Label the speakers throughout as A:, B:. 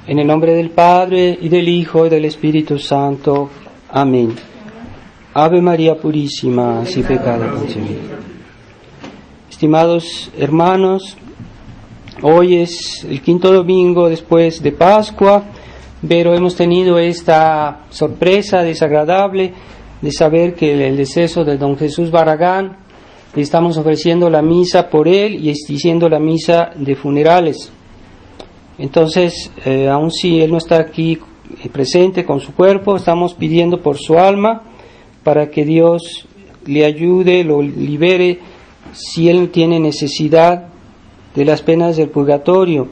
A: En el nombre del Padre, y del Hijo, y del Espíritu Santo. Amén. Ave María Purísima, sin pecado concebida. Estimados hermanos, hoy es el quinto domingo después de Pascua, pero hemos tenido esta sorpresa desagradable de saber que el deceso de don Jesús Barragán, estamos ofreciendo la misa por él y diciendo la misa de funerales. Entonces, aun si él no está aquí presente con su cuerpo, estamos pidiendo por su alma para que Dios le ayude, lo libere si él tiene necesidad de las penas del purgatorio.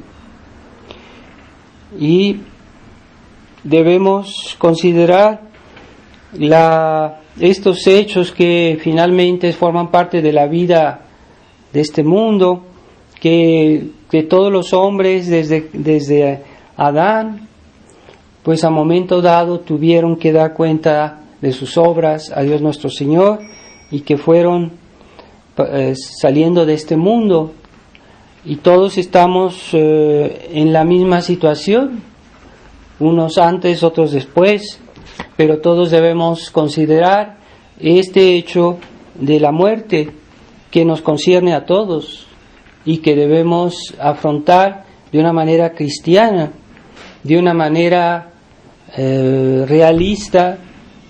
A: Y debemos considerar estos hechos que finalmente forman parte de la vida de este mundo, que todos los hombres desde Adán, pues a momento dado tuvieron que dar cuenta de sus obras a Dios nuestro Señor y que fueron saliendo de este mundo, y todos estamos en la misma situación, unos antes, otros después, pero todos debemos considerar este hecho de la muerte que nos concierne a todos y que debemos afrontar de una manera cristiana, de una manera realista,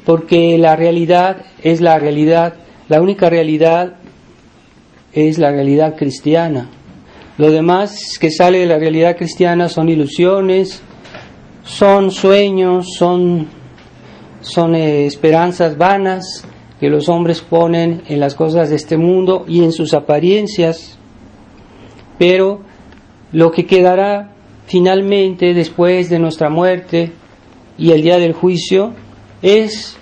A: porque la realidad es la realidad, la única realidad es la realidad cristiana. Lo demás que sale de la realidad cristiana son ilusiones, son sueños, son esperanzas vanas que los hombres ponen en las cosas de este mundo y en sus apariencias. Pero lo que quedará finalmente después de nuestra muerte y el día del juicio es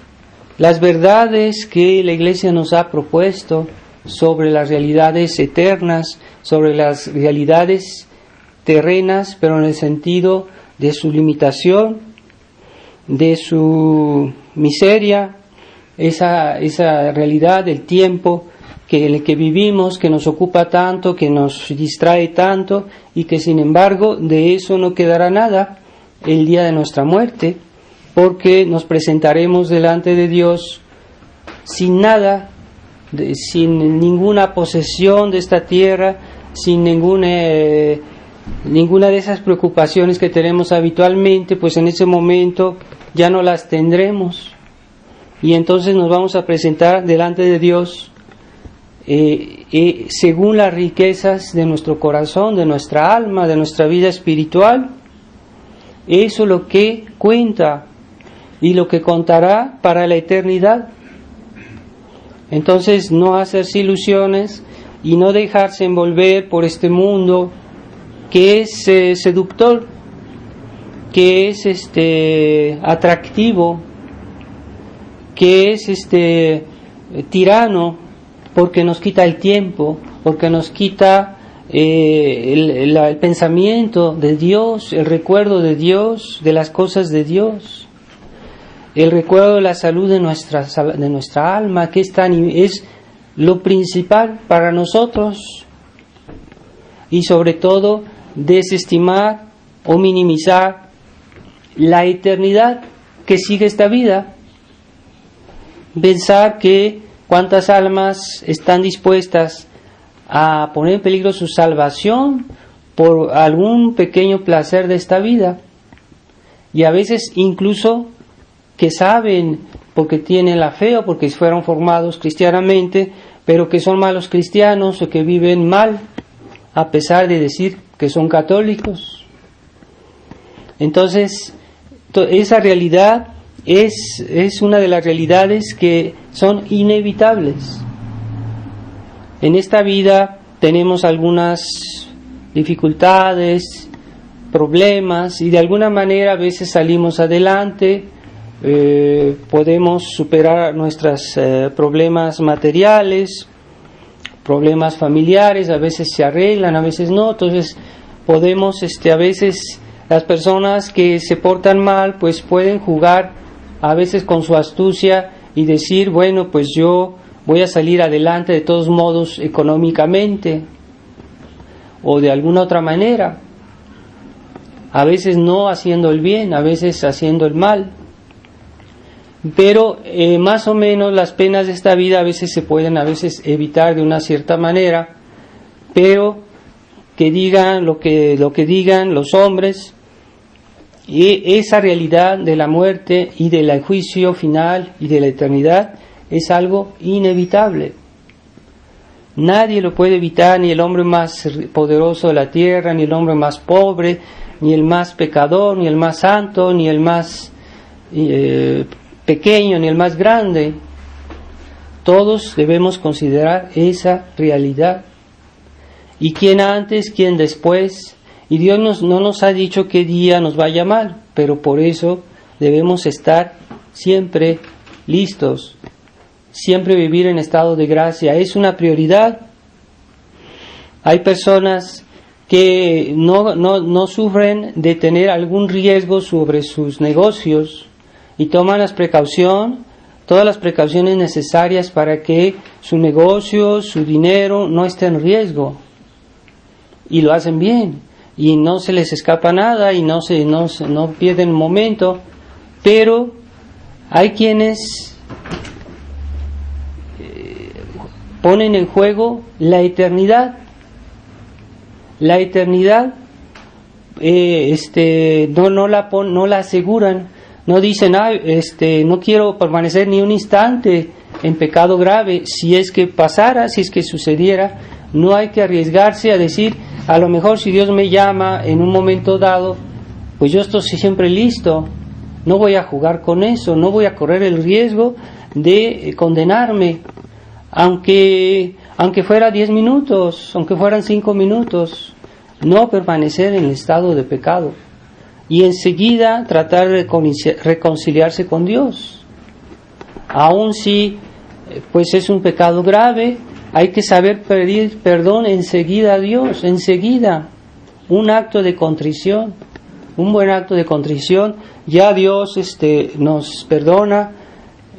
A: las verdades que la Iglesia nos ha propuesto sobre las realidades eternas, sobre las realidades terrenas, pero en el sentido de su limitación, de su miseria, esa realidad del tiempo en el que vivimos, que nos ocupa tanto, que nos distrae tanto, y que sin embargo de eso no quedará nada el día de nuestra muerte, porque nos presentaremos delante de Dios sin nada, sin ninguna posesión de esta tierra, sin ninguna de esas preocupaciones que tenemos habitualmente, pues en ese momento ya no las tendremos, y entonces nos vamos a presentar delante de Dios según las riquezas de nuestro corazón, de nuestra alma, de nuestra vida espiritual. Eso es lo que cuenta y lo que contará para la eternidad. Entonces, no hacerse ilusiones y no dejarse envolver por este mundo que es seductor, que es atractivo, que es tirano, porque nos quita el tiempo, porque nos quita el pensamiento de Dios, el recuerdo de Dios, de las cosas de Dios, el recuerdo de la salud de nuestra alma, que es lo principal para nosotros, y sobre todo desestimar o minimizar la eternidad que sigue esta vida. Pensar que cuántas almas están dispuestas a poner en peligro su salvación por algún pequeño placer de esta vida, y a veces incluso que saben porque tienen la fe o porque fueron formados cristianamente, pero que son malos cristianos o que viven mal a pesar de decir que son católicos. Entonces, esa realidad es una de las realidades que son inevitables. En esta vida tenemos algunas dificultades, problemas, y de alguna manera a veces salimos adelante, podemos superar nuestros problemas materiales, problemas familiares, a veces se arreglan, a veces no. Entonces podemos, a veces las personas que se portan mal, pues pueden jugar a veces con su astucia y decir, bueno, pues yo voy a salir adelante de todos modos económicamente o de alguna otra manera. a veces no haciendo el bien, a veces haciendo el mal. Pero más o menos las penas de esta vida a veces se pueden evitar de una cierta manera, pero que digan lo que digan los hombres, y esa realidad de la muerte y del juicio final y de la eternidad es algo inevitable. Nadie lo puede evitar, ni el hombre más poderoso de la tierra, ni el hombre más pobre, ni el más pecador, ni el más santo, ni el más pequeño, ni el más grande. Todos debemos considerar esa realidad. Y quién antes, quién después. Y Dios no nos ha dicho qué día nos va a llamar, pero por eso debemos estar siempre listos, siempre vivir en estado de gracia. Es una prioridad. Hay personas que no sufren de tener algún riesgo sobre sus negocios y toman todas las precauciones necesarias para que su negocio, su dinero no esté en riesgo, y lo hacen bien y no se les escapa nada y no pierden un momento. Pero hay quienes ponen en juego la eternidad. La eternidad no la aseguran. No dicen, no quiero permanecer ni un instante en pecado grave. Si es que pasara, si es que sucediera, no hay que arriesgarse a decir, a lo mejor si Dios me llama en un momento dado, pues yo estoy siempre listo. No voy a jugar con eso, no voy a correr el riesgo de condenarme, aunque fuera 10 minutos, aunque fueran 5 minutos, no permanecer en el estado de pecado. Y enseguida tratar de reconciliarse con Dios. Aun si pues es un pecado grave, hay que saber pedir perdón enseguida a Dios, enseguida. Un acto de contrición, un buen acto de contrición, ya Dios nos perdona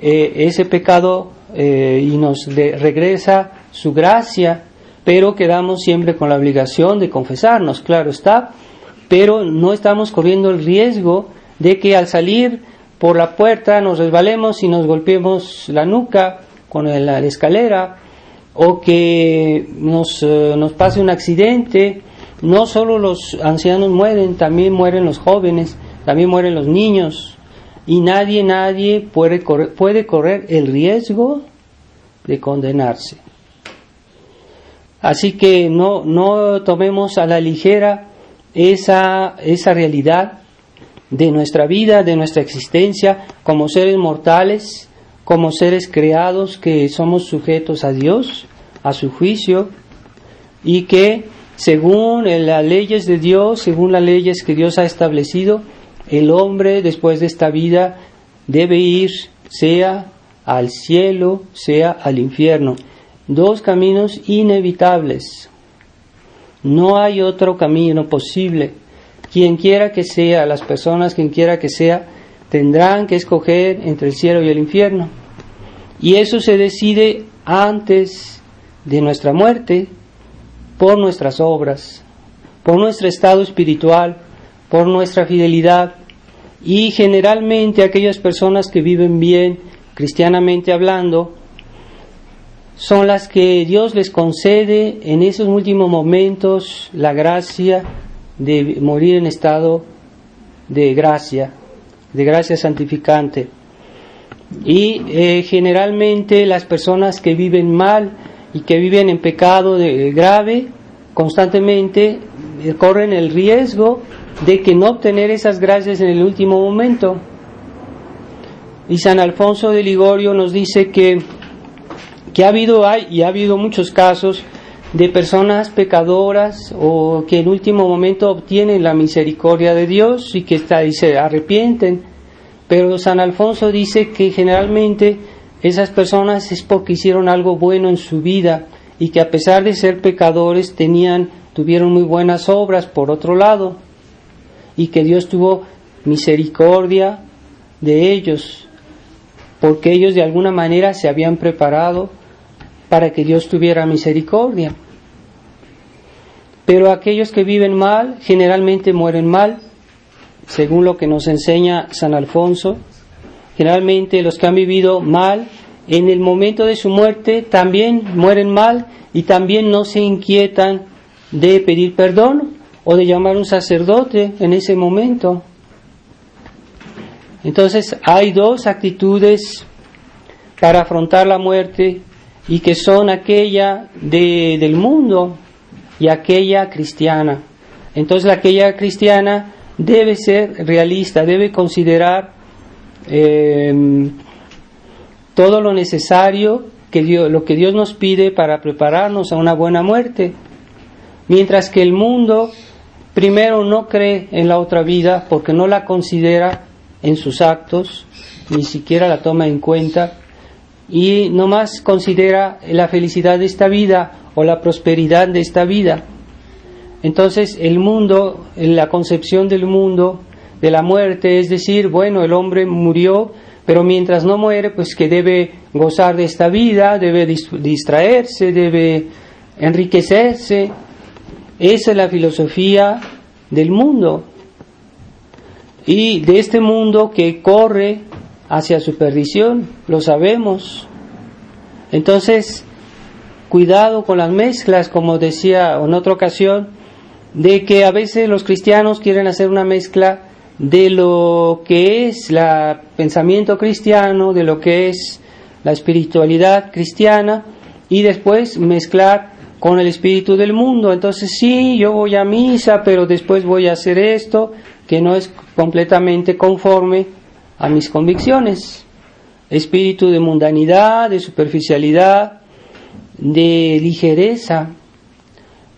A: ese pecado y nos regresa su gracia, pero quedamos siempre con la obligación de confesarnos, claro está. Pero no estamos corriendo el riesgo de que al salir por la puerta nos resbalemos y nos golpeemos la nuca con la escalera, o que nos pase un accidente. No solo los ancianos mueren, también mueren los jóvenes, también mueren los niños, y nadie puede correr el riesgo de condenarse. Así que no tomemos a la ligera esa realidad de nuestra vida, de nuestra existencia como seres mortales, como seres creados que somos sujetos a Dios, a su juicio, y que según las leyes de Dios, según las leyes que Dios ha establecido, el hombre después de esta vida debe ir sea al cielo, sea al infierno. Dos caminos inevitables. No hay otro camino posible. Quien quiera que sea, las personas quien quiera que sea, tendrán que escoger entre el cielo y el infierno. Y eso se decide antes de nuestra muerte, por nuestras obras, por nuestro estado espiritual, por nuestra fidelidad. Y generalmente aquellas personas que viven bien, cristianamente hablando, son las que Dios les concede en esos últimos momentos la gracia de morir en estado de gracia santificante. Y generalmente las personas que viven mal y que viven en pecado grave constantemente corren el riesgo de que no obtener esas gracias en el último momento. Y San Alfonso de Ligorio nos dice que ha habido muchos casos de personas pecadoras o que en último momento obtienen la misericordia de Dios y que se arrepienten, pero San Alfonso dice que generalmente esas personas es porque hicieron algo bueno en su vida y que a pesar de ser pecadores tuvieron muy buenas obras por otro lado, y que Dios tuvo misericordia de ellos porque ellos de alguna manera se habían preparado para que Dios tuviera misericordia. Pero aquellos que viven mal generalmente mueren mal, según lo que nos enseña San Alfonso, generalmente los que han vivido mal, en el momento de su muerte también mueren mal y también no se inquietan de pedir perdón o de llamar a un sacerdote en ese momento. Entonces hay dos actitudes para afrontar la muerte, y que son aquella del mundo y aquella cristiana. Entonces aquella cristiana debe ser realista, debe considerar todo lo necesario lo que Dios nos pide para prepararnos a una buena muerte, mientras que el mundo primero no cree en la otra vida porque no la considera en sus actos, ni siquiera la toma en cuenta, y nomás considera la felicidad de esta vida o la prosperidad de esta vida. Entonces el mundo, en la concepción del mundo, de la muerte, es decir, bueno, el hombre murió, pero mientras no muere, pues que debe gozar de esta vida, debe distraerse, debe enriquecerse. Esa es la filosofía del mundo, y de este mundo que corre hacia su perdición, lo sabemos. Entonces, cuidado con las mezclas, como decía en otra ocasión, de que a veces los cristianos quieren hacer una mezcla de lo que es el pensamiento cristiano, de lo que es la espiritualidad cristiana, y después mezclar con el espíritu del mundo. Entonces sí, yo voy a misa, pero después voy a hacer esto que no es completamente conforme a mis convicciones. Espíritu de mundanidad, de superficialidad, de ligereza.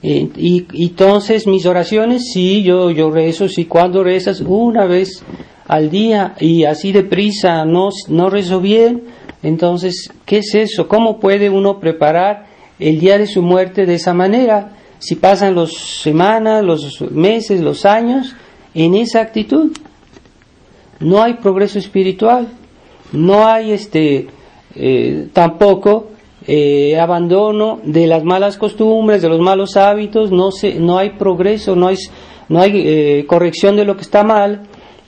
A: Y entonces mis oraciones, sí, yo rezo, sí, cuando rezas una vez al día y así deprisa no rezo bien. Entonces, ¿qué es eso? ¿Cómo puede uno preparar el día de su muerte de esa manera? Si pasan las semanas, los meses, los años en esa actitud, no hay progreso espiritual, no hay tampoco abandono de las malas costumbres, de los malos hábitos, no hay progreso, no hay corrección de lo que está mal,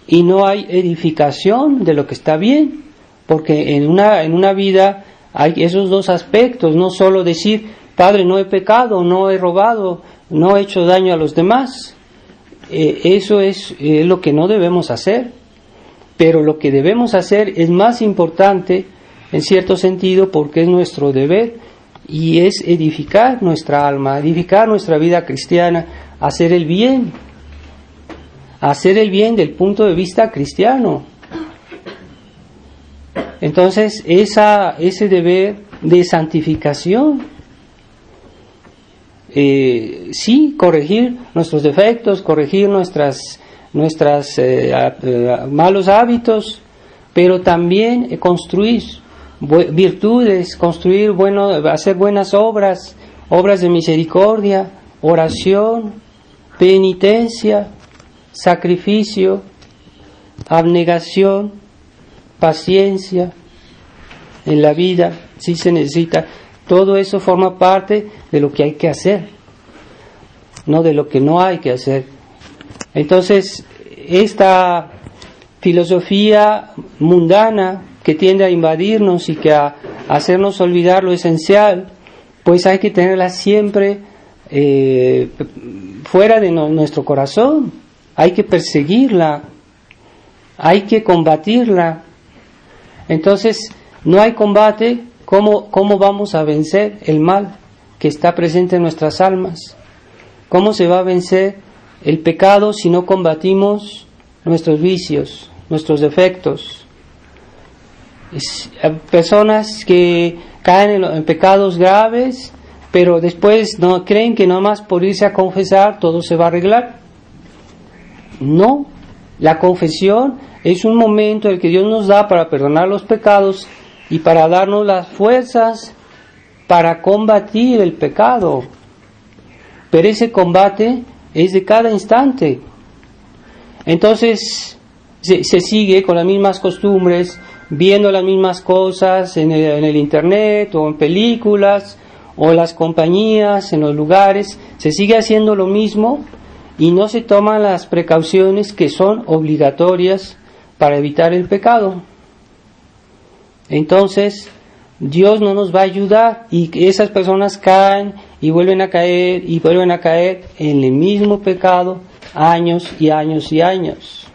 A: y no hay edificación de lo que está bien, porque en una vida hay esos dos aspectos, no solo decir, Padre, no he pecado, no he robado, no he hecho daño a los demás. Eso es lo que no debemos hacer, pero lo que debemos hacer es más importante en cierto sentido, porque es nuestro deber, y es edificar nuestra alma, edificar nuestra vida cristiana, hacer el bien del punto de vista cristiano. Entonces ese deber de santificación, sí, corregir nuestros defectos, corregir nuestras malos hábitos, pero también construir virtudes, hacer buenas obras de misericordia, oración, penitencia, sacrificio, abnegación, paciencia en la vida. Sí se necesita. Todo eso forma parte de lo que hay que hacer, no de lo que no hay que hacer. Entonces, esta filosofía mundana que tiende a invadirnos y que a hacernos olvidar lo esencial, pues hay que tenerla siempre fuera de nuestro corazón. Hay que perseguirla, hay que combatirla. Entonces, no hay combate, ¿cómo vamos a vencer el mal que está presente en nuestras almas? ¿Cómo se va a vencer el pecado si no combatimos nuestros vicios, nuestros defectos? Personas que caen en pecados graves, pero después no creen que nomás por irse a confesar todo se va a arreglar. No, la confesión es un momento el que Dios nos da para perdonar los pecados y para darnos las fuerzas para combatir el pecado. Pero ese combate es de cada instante. Entonces se sigue con las mismas costumbres, viendo las mismas cosas en el internet o en películas o en las compañías, en los lugares, se sigue haciendo lo mismo, y no se toman las precauciones que son obligatorias para evitar el pecado. Entonces, Dios no nos va a ayudar y esas personas caen y vuelven a caer y vuelven a caer en el mismo pecado años y años y años.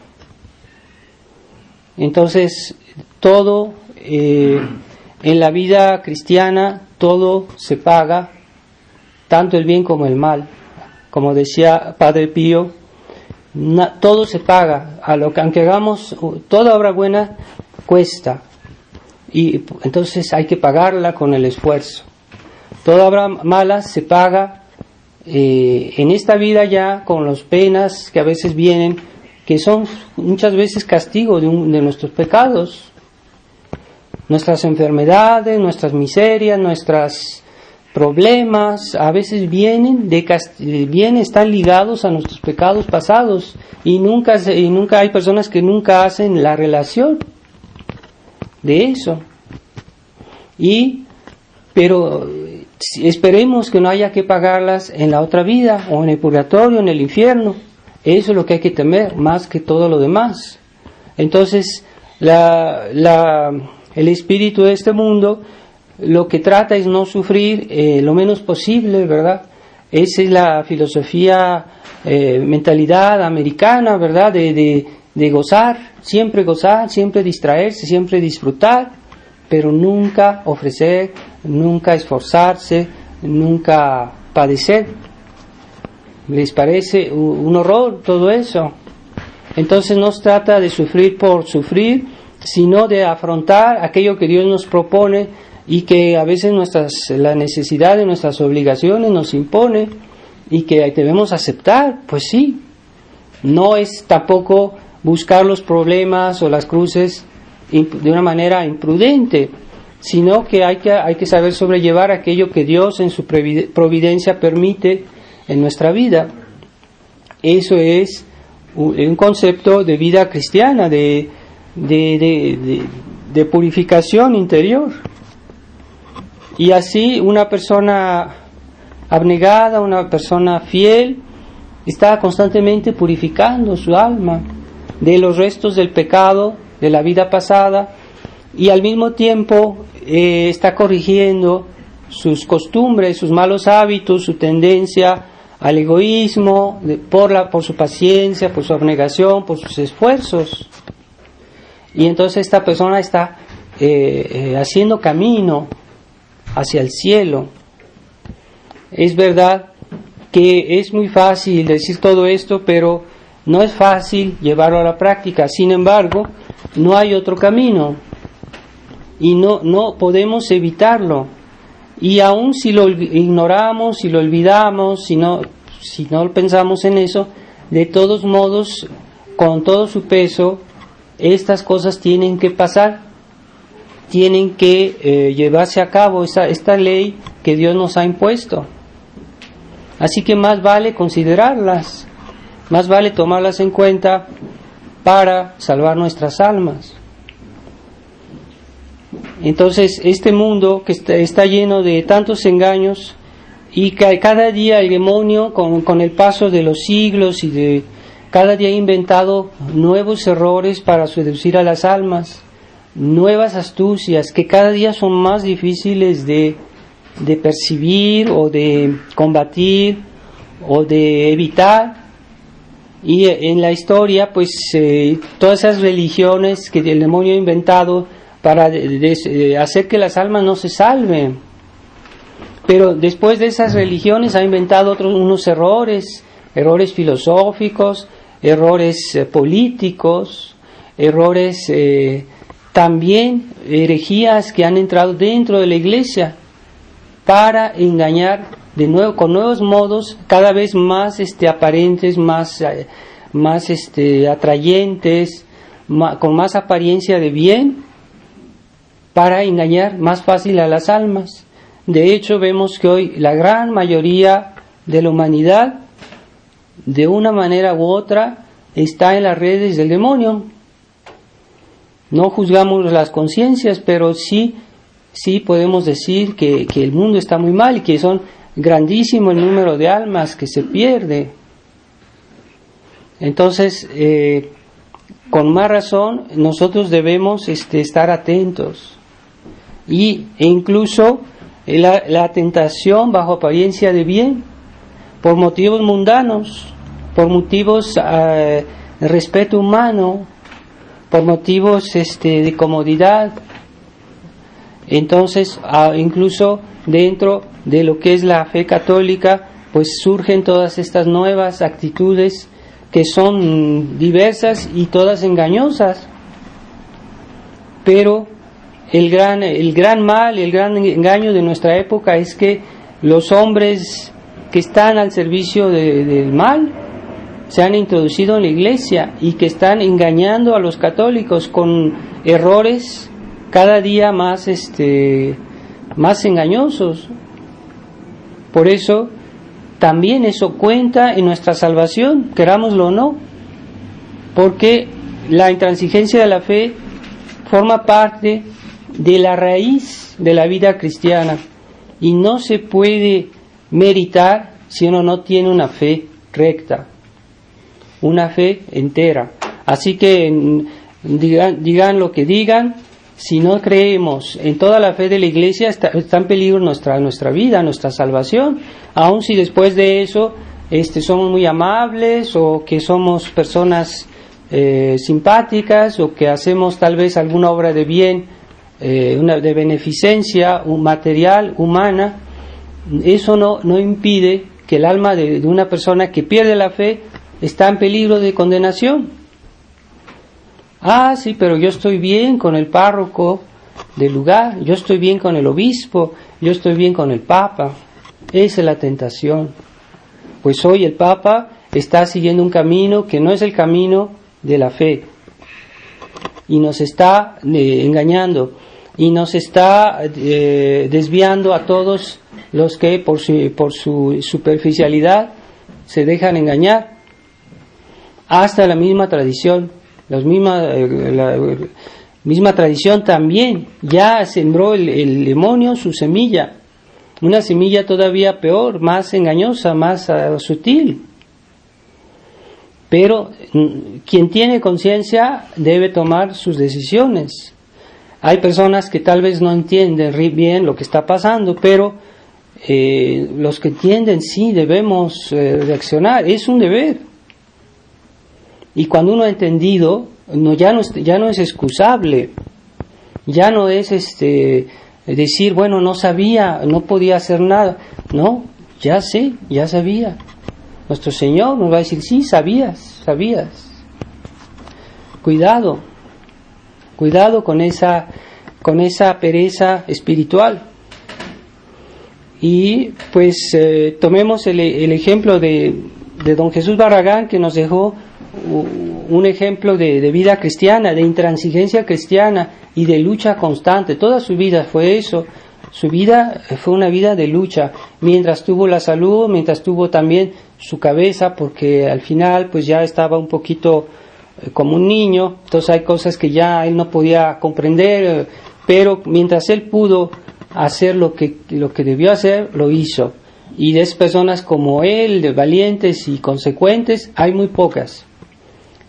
A: Entonces, todo en la vida cristiana, todo se paga, tanto el bien como el mal. Como decía Padre Pío, todo se paga, aunque hagamos toda obra buena, cuesta. Y entonces hay que pagarla con el esfuerzo. Toda obra mala se paga en esta vida ya con las penas que a veces vienen, que son muchas veces castigo de nuestros pecados, nuestras enfermedades, nuestras miserias, nuestros problemas, a veces vienen están ligados a nuestros pecados pasados y nunca hay personas que nunca hacen la relación de eso. Pero esperemos que no haya que pagarlas en la otra vida o en el purgatorio, en el infierno. Eso es lo que hay que temer más que todo lo demás. Entonces, el espíritu de este mundo lo que trata es no sufrir lo menos posible, ¿verdad? Esa es la filosofía, mentalidad americana, ¿verdad? De gozar, siempre distraerse, siempre disfrutar, pero nunca ofrecer, nunca esforzarse, nunca padecer. ¿Les parece un horror todo eso? Entonces no se trata de sufrir por sufrir, sino de afrontar aquello que Dios nos propone y que a veces la necesidad de nuestras obligaciones nos impone y que debemos aceptar. Pues sí, no es tampoco buscar los problemas o las cruces de una manera imprudente, sino que hay que saber sobrellevar aquello que Dios en su providencia permite en nuestra vida. Eso es un concepto de vida cristiana, de purificación interior. Y así una persona abnegada, una persona fiel, está constantemente purificando su alma de los restos del pecado de la vida pasada y al mismo tiempo está corrigiendo sus costumbres, sus malos hábitos, su tendencia al egoísmo, por su paciencia, por su abnegación, por sus esfuerzos. Y entonces esta persona está haciendo camino hacia el cielo. Es verdad que es muy fácil decir todo esto, pero no es fácil llevarlo a la práctica. Sin embargo, no hay otro camino y no podemos evitarlo. Y aun si lo ignoramos, si lo olvidamos, si no pensamos en eso, de todos modos, con todo su peso, estas cosas tienen que pasar, tienen que llevarse a cabo esta ley que Dios nos ha impuesto. Así que más vale considerarlas, más vale tomarlas en cuenta para salvar nuestras almas. Entonces, este mundo que está lleno de tantos engaños y que cada día el demonio, con el paso de los siglos cada día ha inventado nuevos errores para seducir a las almas, nuevas astucias que cada día son más difíciles de percibir o de combatir o de evitar. Y en la historia, pues todas esas religiones que el demonio ha inventado para hacer que las almas no se salven. Pero después de esas religiones ha inventado unos errores filosóficos, errores políticos, errores también herejías que han entrado dentro de la iglesia para engañar de nuevo con nuevos modos cada vez más aparentes, más atrayentes, con más apariencia de bien, para engañar más fácil a las almas. De hecho, vemos que hoy la gran mayoría de la humanidad, de una manera u otra, está en las redes del demonio. No juzgamos las conciencias, pero sí podemos decir que el mundo está muy mal y que son grandísimo el número de almas que se pierde. Entonces, con más razón, nosotros debemos estar atentos. E incluso la tentación bajo apariencia de bien, por motivos mundanos, por motivos de respeto humano, por motivos de comodidad. Entonces, incluso dentro de lo que es la fe católica, pues surgen todas estas nuevas actitudes que son diversas y todas engañosas. Pero el gran mal, el gran engaño de nuestra época es que los hombres que están al servicio del mal se han introducido en la iglesia y que están engañando a los católicos con errores cada día más engañosos. Por eso también eso cuenta en nuestra salvación, querámoslo o no, porque la intransigencia de la fe forma parte de la raíz de la vida cristiana y no se puede meritar si uno no tiene una fe recta, una fe entera. Así que digan lo que digan, si no creemos en toda la fe de la iglesia, está en peligro nuestra vida, nuestra salvación. Aun si después de eso somos muy amables o que somos personas simpáticas o que hacemos tal vez alguna obra de bien, de beneficencia material, humana, eso no impide que el alma de una persona que pierde la fe está en peligro de condenación. Sí, pero yo estoy bien con el párroco del lugar, yo estoy bien con el obispo, yo estoy bien con el papa. Esa es la tentación. Pues hoy el papa está siguiendo un camino que no es el camino de la fe y nos está engañando y nos está desviando a todos los que por su superficialidad se dejan engañar, hasta la misma tradición. La misma tradición también ya sembró el demonio su semilla, una semilla todavía peor, más engañosa, más sutil. Pero quien tiene conciencia debe tomar sus decisiones. Hay personas que tal vez no entienden bien lo que está pasando, pero los que entienden sí debemos reaccionar, es un deber. Y cuando uno ha entendido, ya no es excusable, ya no es decir, bueno, no sabía, no podía hacer nada. No, ya sabía. Nuestro Señor nos va a decir, sí, sabías. Cuidado con esa pereza espiritual. Y pues tomemos el ejemplo de don Jesús Barragán, que nos dejó un ejemplo de vida cristiana, de intransigencia cristiana y de lucha constante. Toda su vida fue eso. Su vida fue una vida de lucha, mientras tuvo la salud, mientras tuvo también su cabeza, porque al final pues ya estaba un poquito como un niño, entonces hay cosas que ya él no podía comprender, pero mientras él pudo hacer lo que debió hacer, lo hizo. Y de esas personas como él, de valientes y consecuentes, hay muy pocas.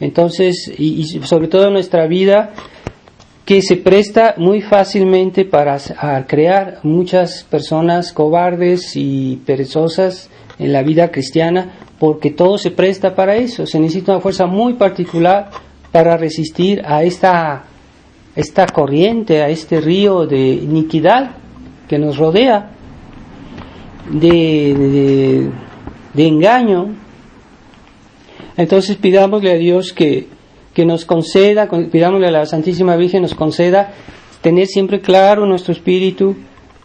A: Entonces, y sobre todo en nuestra vida, que se presta muy fácilmente para crear muchas personas cobardes y perezosas en la vida cristiana, porque todo se presta para eso. Se necesita una fuerza muy particular para resistir a esta corriente, a este río de iniquidad que nos rodea, de engaño. Entonces pidámosle a Dios que nos conceda, pidámosle a la Santísima Virgen nos conceda tener siempre claro en nuestro espíritu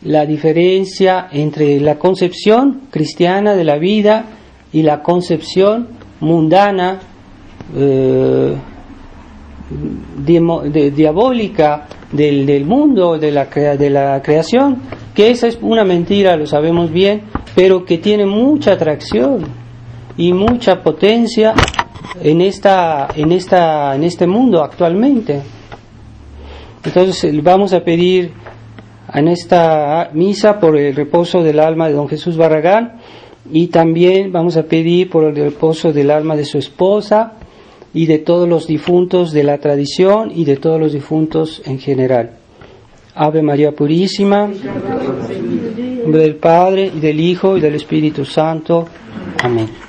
A: la diferencia entre la concepción cristiana de la vida y la concepción mundana, diabólica del mundo, de la creación, que esa es una mentira, lo sabemos bien, pero que tiene mucha atracción y mucha potencia en este mundo actualmente. Entonces vamos a pedir en esta misa por el reposo del alma de don Jesús Barragán, y también vamos a pedir por el reposo del alma de su esposa, y de todos los difuntos de la tradición y de todos los difuntos en general. Ave María Purísima, en nombre del Padre, y del Hijo, y del Espíritu Santo. Amén.